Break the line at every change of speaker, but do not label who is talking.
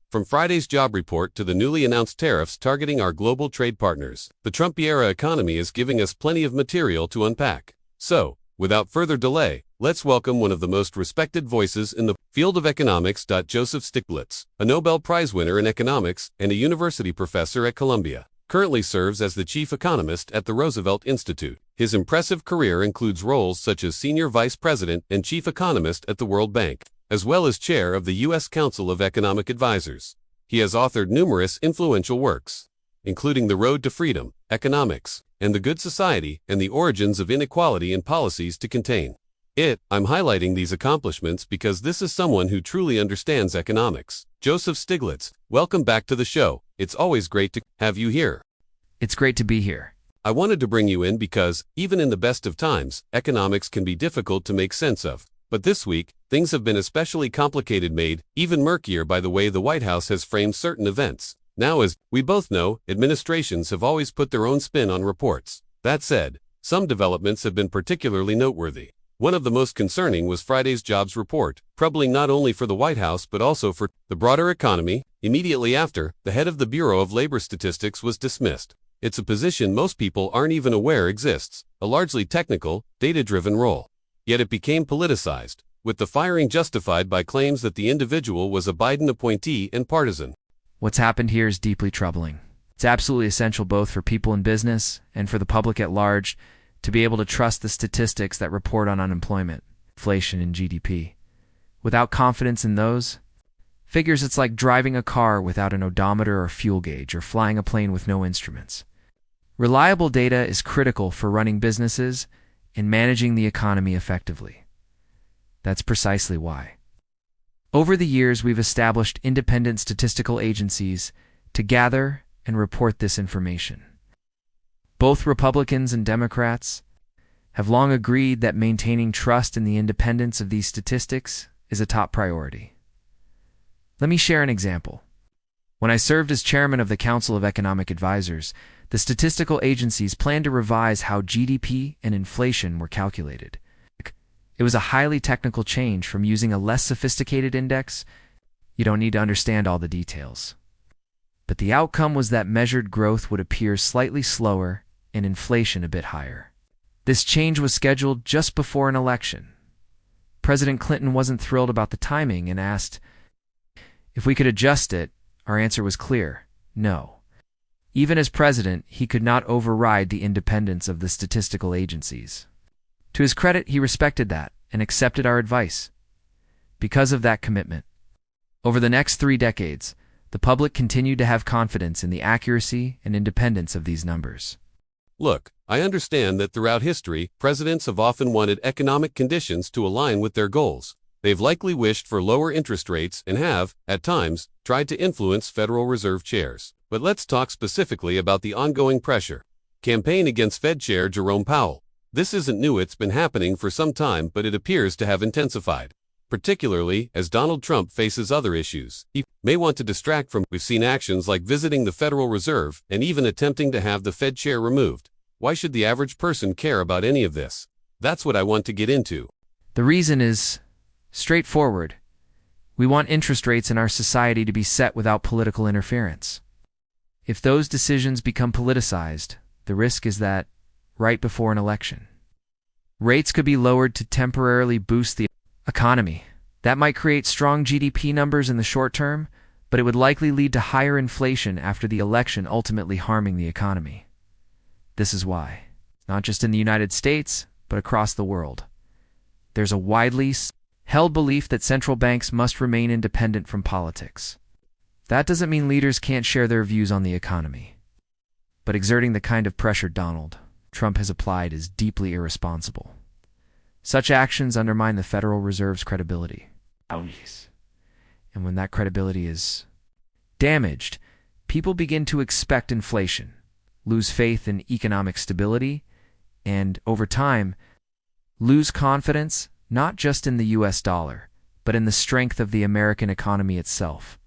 From Friday's job report to the newly announced tariffs targeting our global trade partners, the Trump-era economy is giving us plenty of material to unpack. So, without further delay, let's welcome one of the most respected voices in the field of economics. Joseph Stiglitz, a Nobel Prize winner in economics and a university professor at Columbia, currently serves as the chief economist at the Roosevelt Institute. His impressive career includes roles such as senior vice president and chief economist at the World Bank, as well as chair of the U.S. Council of Economic Advisors. He has authored numerous influential works, including The Road to Freedom, Economics, and the Good Society, and the Origins of Inequality and Policies to Contain It. I'm highlighting these accomplishments because this is someone who truly understands economics. Joseph Stiglitz, welcome back to the show. It's always great to have you here.
It's great to be here.
I wanted to bring you in because, even in the best of times, economics can be difficult to make sense of. But this week, things have been especially complicated, made even murkier by the way the White House has framed certain events. Now, as we both know, administrations have always put their own spin on reports. That said, some developments have been particularly noteworthy. One of the most concerning was Friday's jobs report, troubling not only for the White House but also for the broader economy. Immediately after, the head of the Bureau of Labor Statistics was dismissed. It's a position most people aren't even aware exists, a largely technical, data-driven role. Yet it became politicized, with the firing justified by claims that the individual was a Biden appointee and partisan.
What's happened here is deeply troubling. It's absolutely essential both for people in business and for the public at large to be able to trust the statistics that report on unemployment, inflation, and GDP. Without confidence in those figures, it's like driving a car without an odometer or fuel gauge, or flying a plane with no instruments. Reliable data is critical for running businesses and managing the economy effectively. That's precisely why. Over the years, we've established independent statistical agencies to gather and report this information. Both Republicans and Democrats have long agreed that maintaining trust in the independence of these statistics is a top priority. Let me share an example. When I served as chairman of the Council of Economic Advisors, the statistical agencies planned to revise how GDP and inflation were calculated. It was a highly technical change from using a less sophisticated index. You don't need to understand all the details. But the outcome was that measured growth would appear slightly slower and inflation a bit higher. This change was scheduled just before an election. President Clinton wasn't thrilled about the timing and asked if we could adjust it. Our answer was clear: no. Even as president, he could not override the independence of the statistical agencies. To his credit, he respected that and accepted our advice. Because of that commitment, over the next 3 decades, the public continued to have confidence in the accuracy and independence of these numbers.
Look, I understand that throughout history, presidents have often wanted economic conditions to align with their goals. They've likely wished for lower interest rates and have, at times, tried to influence Federal Reserve chairs. But let's talk specifically about the ongoing pressure campaign against Fed Chair Jerome Powell. This isn't new, it's been happening for some time, but it appears to have intensified, particularly as Donald Trump faces other issues he may want to distract from. We've seen actions like visiting the Federal Reserve and even attempting to have the Fed chair removed. Why should the average person care about any of this? That's what I want to get into.
The reason is straightforward. We want interest rates in our society to be set without political interference. If those decisions become politicized, the risk is that, right before an election, rates could be lowered to temporarily boost the economy. That might create strong GDP numbers in the short term, but it would likely lead to higher inflation after the election, ultimately harming the economy. This is why, not just in the United States, but across the world, there's a widely held belief that central banks must remain independent from politics. That doesn't mean leaders can't share their views on the economy. But exerting the kind of pressure Donald Trump has applied is deeply irresponsible. Such actions undermine the Federal Reserve's credibility. And when that credibility is damaged, people begin to expect inflation, lose faith in economic stability, and, over time, lose confidence not just in the US dollar, but in the strength of the American economy itself.